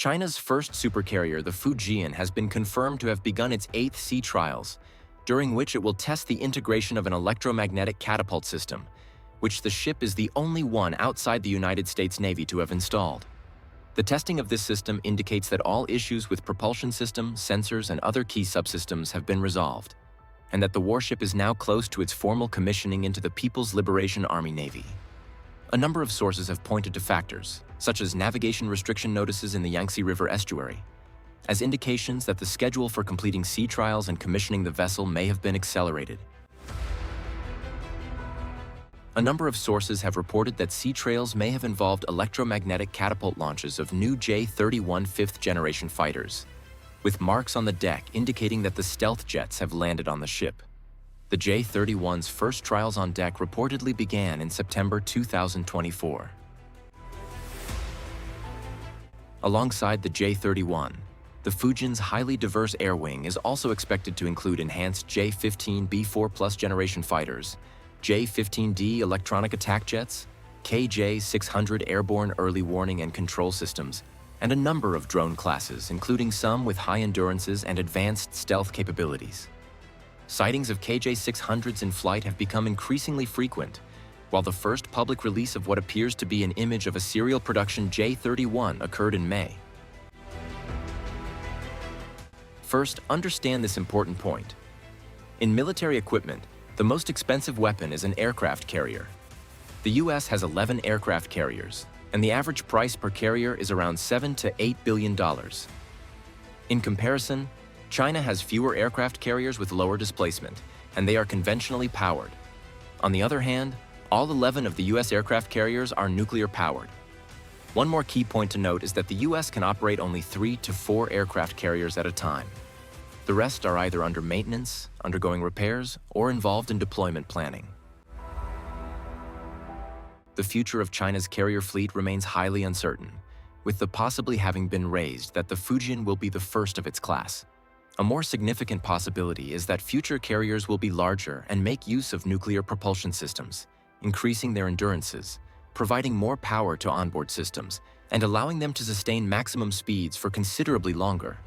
China's first supercarrier, the Fujian, has been confirmed to have begun its 8th sea trials, during which it will test the integration of an electromagnetic catapult system, which the ship is the only one outside the United States Navy to have installed. The testing of this system indicates that all issues with propulsion system, sensors, and other key subsystems have been resolved, and that the warship is now close to its formal commissioning into the People's Liberation Army Navy. A number of sources have pointed to factors, such as navigation restriction notices in the Yangtze River estuary, as indications that the schedule for completing sea trials and commissioning the vessel may have been accelerated. A number of sources have reported that sea trials may have involved electromagnetic catapult launches of new J-31 fifth-generation fighters, with marks on the deck indicating that the stealth jets have landed on the ship. The J-31's first trials on deck reportedly began in September 2024. Alongside the J-31, the Fujian's highly diverse air wing is also expected to include enhanced J-15B4+ generation fighters, J-15D electronic attack jets, KJ-600 airborne early warning and control systems, and a number of drone classes, including some with high endurances and advanced stealth capabilities. Sightings of KJ-600s in flight have become increasingly frequent, while the first public release of what appears to be an image of a serial production J-31 occurred in May. First, understand this important point. In military equipment, the most expensive weapon is an aircraft carrier. The US has 11 aircraft carriers, and the average price per carrier is around $7 to $8 billion. In comparison, China has fewer aircraft carriers with lower displacement, and they are conventionally powered. On the other hand, all 11 of the US aircraft carriers are nuclear-powered. One more key point to note is that the US can operate only 3 to 4 aircraft carriers at a time. The rest are either under maintenance, undergoing repairs, or involved in deployment planning. The future of China's carrier fleet remains highly uncertain, with the possibly having been raised that the Fujian will be the first of its class. A more significant possibility is that future carriers will be larger and make use of nuclear propulsion systems, increasing their endurances, providing more power to onboard systems, and allowing them to sustain maximum speeds for considerably longer.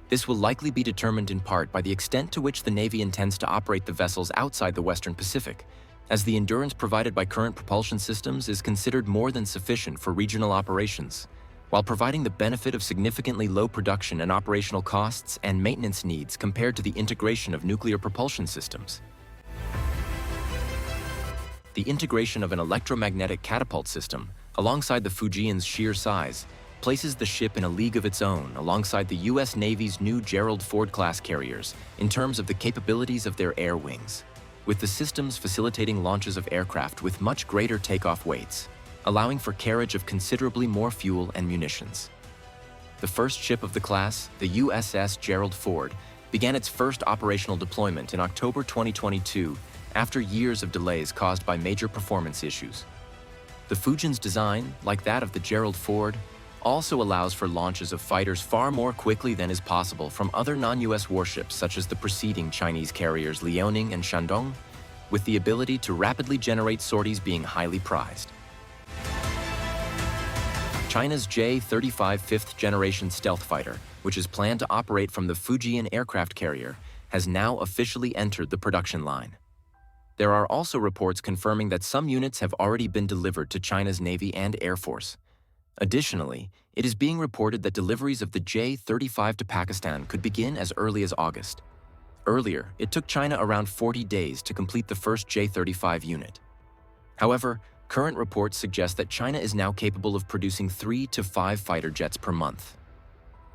This will likely be determined in part by the extent to which the Navy intends to operate the vessels outside the Western Pacific, as the endurance provided by current propulsion systems is considered more than sufficient for regional operations, while providing the benefit of significantly low production and operational costs and maintenance needs compared to the integration of nuclear propulsion systems. The integration of an electromagnetic catapult system, alongside the Fujian's sheer size, places the ship in a league of its own alongside the U.S. Navy's new Gerald Ford-class carriers in terms of the capabilities of their air wings, with the systems facilitating launches of aircraft with much greater takeoff weights, allowing for carriage of considerably more fuel and munitions. The first ship of the class, the USS Gerald Ford, began its first operational deployment in October 2022 after years of delays caused by major performance issues. The Fujian's design, like that of the Gerald Ford, also allows for launches of fighters far more quickly than is possible from other non-US warships such as the preceding Chinese carriers Liaoning and Shandong, with the ability to rapidly generate sorties being highly prized. China's J-35 fifth-generation stealth fighter, which is planned to operate from the Fujian aircraft carrier, has now officially entered the production line. There are also reports confirming that some units have already been delivered to China's Navy and Air Force. Additionally, it is being reported that deliveries of the J-35 to Pakistan could begin as early as August. Earlier, it took China around 40 days to complete the first J-35 unit. However, current reports suggest that China is now capable of producing 3 to 5 fighter jets per month.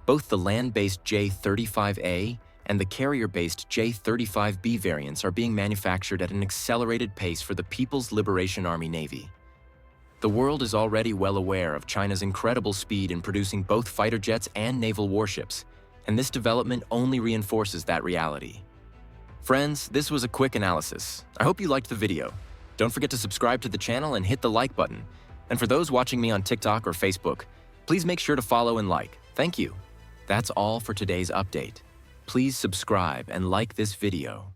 Both the land-based J-35A and the carrier-based J-35B variants are being manufactured at an accelerated pace for the People's Liberation Army Navy. The world is already well aware of China's incredible speed in producing both fighter jets and naval warships, and this development only reinforces that reality. Friends, this was a quick analysis. I hope you liked the video. Don't forget to subscribe to the channel and hit the like button. And for those watching me on TikTok or Facebook, please make sure to follow and like. Thank you. That's all for today's update. Please subscribe and like this video.